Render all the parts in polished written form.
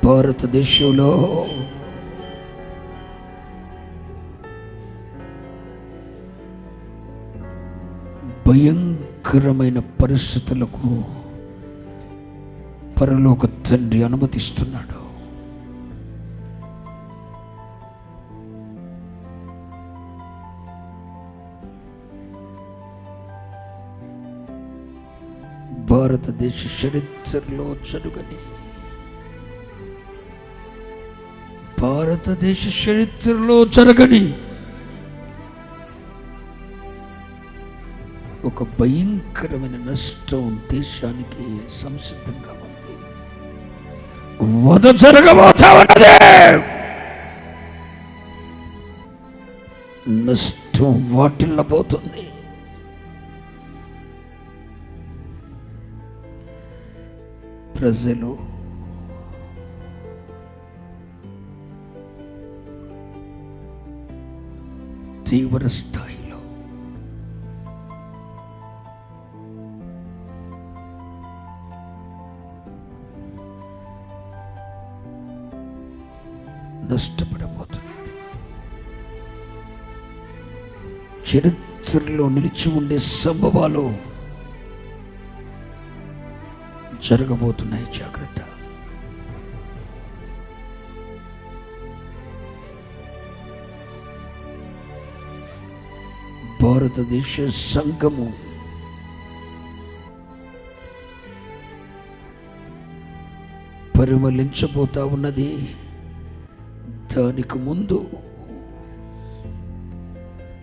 భారతదేశంలో భయంకరమైన పరిస్థితులకు పరలోక తండ్రి అనుమతిస్తున్నాడు. భారతదేశ చరిత్రలో జరగని, భారతదేశ చరిత్రలో జరగని ఒక భయంకరమైన నష్టం దేశానికి సంసిద్ధంగా ఉంది. వధ జరగబోతా ఉన్నది. నష్టం వాటిల్లబోతుంది. ప్రజలు తీవ్ర స్థాయిలో నష్టపడబోతున్నారు. చరిత్రలో నిలిచి ఉండే సంభవాలు జరగబోతున్నాయి. జాగ్రత్త. భారతదేశ సంఘము పరిమళించబోతా ఉన్నది. దానికి ముందు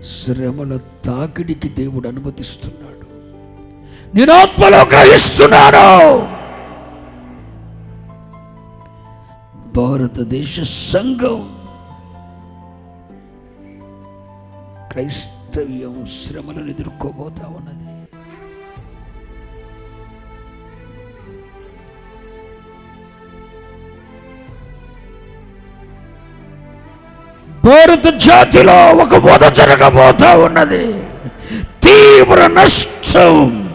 శ్రమల తాకిడికి దేవుడు అనుమతిస్తున్నాడు. నేను ఆత్మలో గ్రహిస్తున్నాను. భారతదేశ సంఘం, క్రైస్తవ్యం శ్రమలను ఎదుర్కోబోతా ఉన్నది. భారత జాతిలో ఒక వధ జరగబోతా ఉన్నది. తీవ్ర నష్టం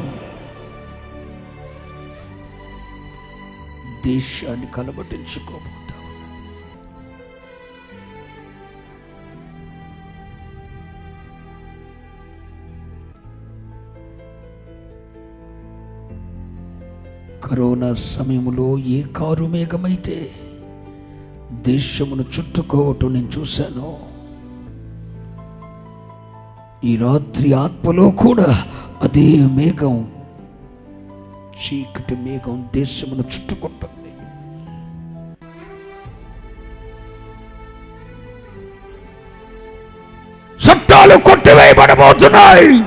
దేశాన్ని కలబట్టించుకోబోతా ఉన్నది. కరోనా సమయంలో ఏ కారు మేఘమైతే దేశమును చుట్టుకోవటం నేను చూశాను. ఈ రాత్రి ఆత్మలో కూడా అదే మేఘం, చీకటి మేఘం దేశమును చుట్టుకుంటుంది. చట్టాలు కొట్టివేయబడబోతున్నాయి.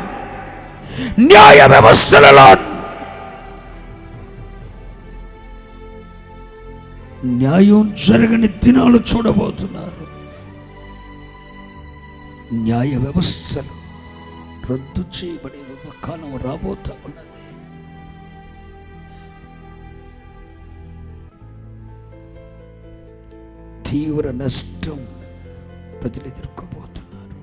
న్యాయ వ్యవస్థలలో న్యాయం జరగని దినాలు చూడబోతున్నారు. న్యాయ వ్యవస్థలు రద్దు చేయబడే ఒక కాలం రాబోతా ఉన్నది. తీవ్ర నష్టం ప్రజలు ఎదుర్కోబోతున్నారు.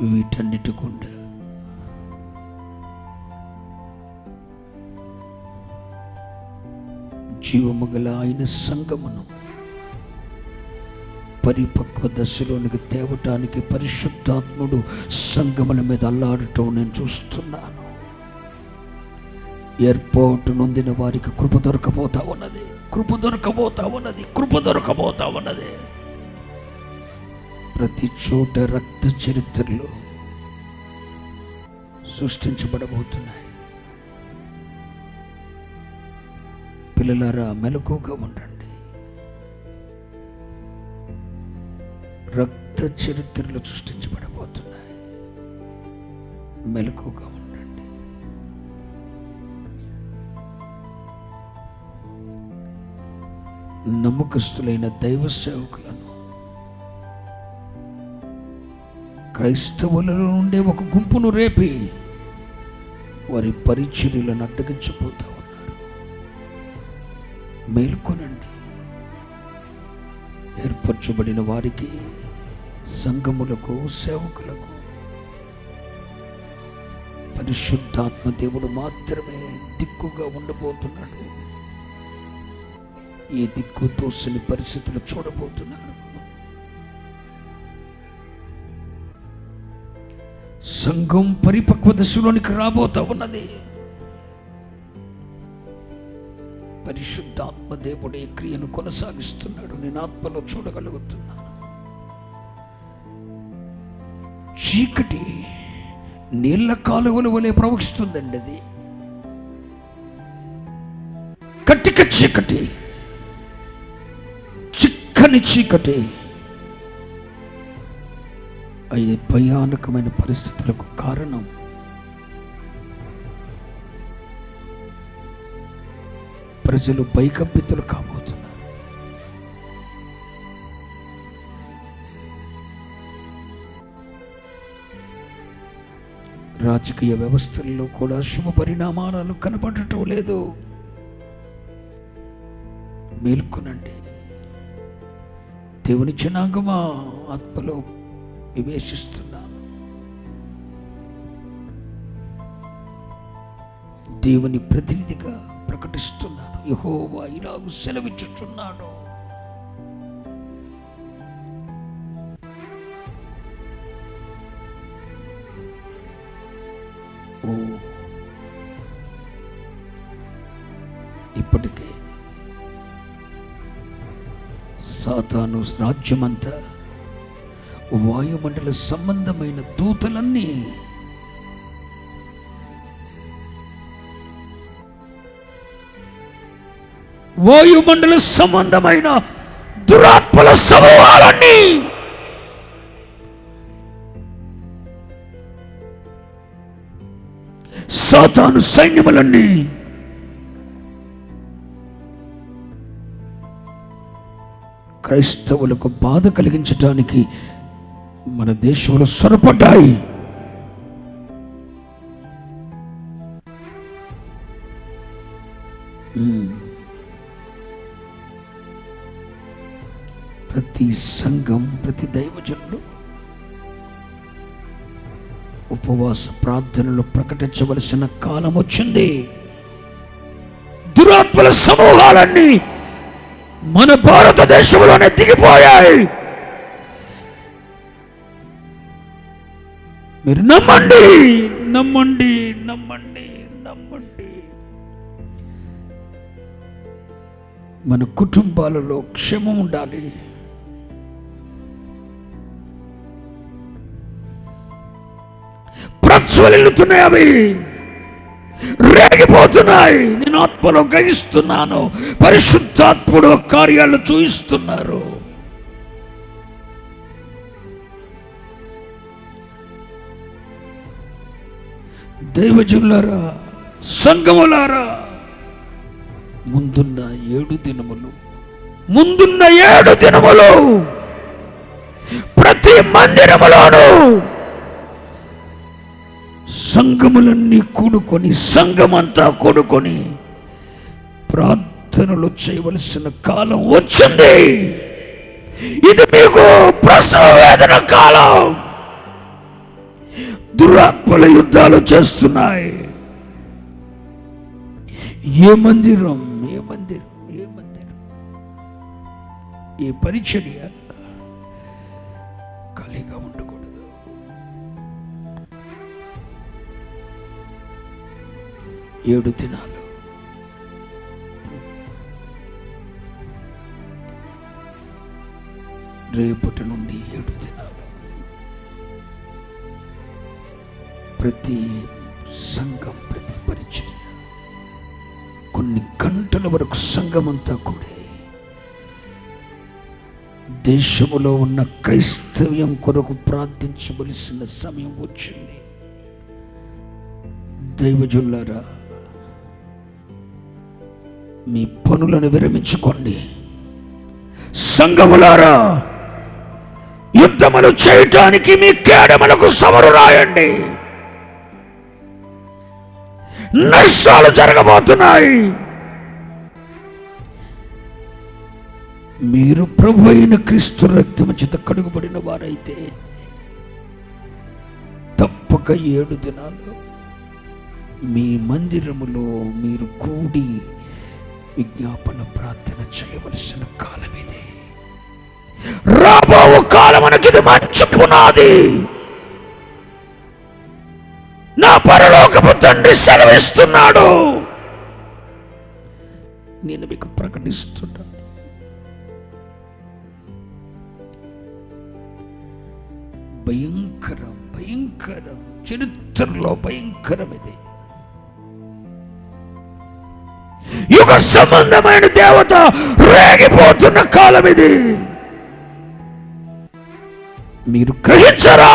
వీటన్నిటి గుండా జీవము గల ఆయన సంఘమును పరిపక్వ దశలోనికి తేవటానికి పరిశుద్ధాత్ముడు సంఘముల మీద అల్లాడటం నేను చూస్తున్నాను. ఏర్పాటు నొందిన వారికి కృప దొరకబోతా ఉన్నది. కృప దొరకబోతా ఉన్నది. కృప దొరకబోతా ఉన్నది. ప్రతి చోట రక్త చరిత్రలు సృష్టించబడబోతున్నాయి. పిల్లలారా, మెలకుగా ఉండండి. రక్త చరిత్రలు సృష్టించబడబోతున్నాయి. మెలకుగా ఉండండి. నమ్మకస్తులైన దైవ సేవకులను క్రైస్తవులలో ఉండే ఒక గుంపును రేపి వారి పరిచర్యలను అడ్డగించబోతా ఉన్నారు. మేల్కొనండి. ఏర్పరచబడిన వారికి, సంఘములకు, సేవకులకు పరిశుద్ధాత్మ దేవుడు మాత్రమే దిక్కుగా ఉండబోతున్నాడు. ఏ దిక్కు తోసని పరిస్థితులు చూడబోతున్నారు. సంఘం పరిపక్వ దశలోనికి రాబోతా ఉన్నది. పరిశుద్ధాత్మ దేవుడే క్రియను కొనసాగిస్తున్నాడు. నేను ఆత్మలో చూడగలుగుతున్నాను. చీకటి నీళ్ల కాలువల వలె ప్రవహిస్తుందండి. అది కట్టిక చీకటి, చిక్కని చీకటి. అయ్యే భయానకమైన పరిస్థితులకు కారణం ప్రజలు భయకంపితులు కాబోతున్నారు. రాజకీయ వ్యవస్థల్లో కూడా శుభ పరిణామాలు కనబడటం లేదు. మేల్కొనండి దేవుని జనాంగమా, ఆత్మలో వివేచిస్తున్నాను. దేవుని ప్రతినిధిగా ప్రకటిస్తున్నాను. యెహోవా ఇలాగు సెలవిచ్చుచున్నాడు. ఇప్పటికే సాతాను రాజ్యమంతా వాయుమండల సంబంధమైన దూతలన్నీ వాయుమండల సంబంధమైన దురాత్మల సమూహాలన్నీ సాతాను సైన్యములన్నీ క్రైస్తవులకు బాధ కలిగించటానికి మన దేశంలో సొరపడ్డాయి. ప్రతి సంఘం, ప్రతి దైవజనుడు ఉపవాస ప్రార్థనలు ప్రకటించవలసిన కాలం వచ్చింది. దురాత్మల సమూహాలన్నీ మన భారతదేశంలోనే దిగిపోయాయి. మీరు నమ్మండి, నమ్మండి, నమ్మండి, నమ్మండి. మన కుటుంబాలలో క్షేమం ఉండాలి. ప్రజ్వలిల్లుతున్నాయి, అవి రేగిపోతున్నాయి. నేను ఆత్మలో గ్రహిస్తున్నాను. పరిశుద్ధాత్ముడు కార్యాలు చూయిస్తున్నారు. దైవజనులారా, సంఘములారా, ముందున్న 7 దినములు ప్రతి మందిరములోనూ సంఘములన్నీ కూడుకొని, సంఘమంతా కూడుకొని ప్రార్థనలు చేయవలసిన కాలం వచ్చింది. ఇది మీకు ప్రసవ వేదన కాలం. దురాత్మల యుద్ధాలు చేస్తున్నాయి. ఏ మందిరం, ఏ మందిరం, ఏ మందిరం, ఏ పరిచర్య ఖాళీగా ఉండకూడదు. ఏడు దినాలు రేపటి నుండి 7 దినాలు ప్రతి సంఘం, ప్రతి పరిచర్య కొన్ని గంటల వరకు సంఘమంతా కూడా దేశములో ఉన్న క్రైస్తవ్యం కొరకు ప్రార్థించవలసిన సమయం వచ్చింది. దైవజనులారా, మీ పనులను విరమించుకోండి. సంఘములారా, యుద్ధములు చేయటానికి మీ కేడములకు సమరు రాయండి. నష్టాలు జరగబోతున్నాయి. మీరు ప్రభు అయిన క్రీస్తు రక్తము చేత కడుగుబడిన వారైతే తప్పక 7 దినాలు మీ మందిరములో మీరు కూడి విజ్ఞాపన ప్రార్థన చేయవలసిన కాలం ఇది. రాబో కాలమునకి ఇది మంచి పునాది. నా పరలోకపు తండ్రి సెలవిస్తున్నాడు. నేను మీకు ప్రకటిస్తున్నాను, భయంకరం భయంకరం, చరిత్రలో భయంకరం ఇది. యుగ సంబంధమైన దేవత రేగిపోతున్న కాలం ఇది. మీరు గ్రహించరా?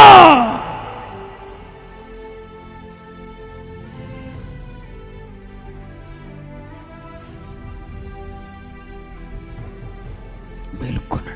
మేలుకొనండి.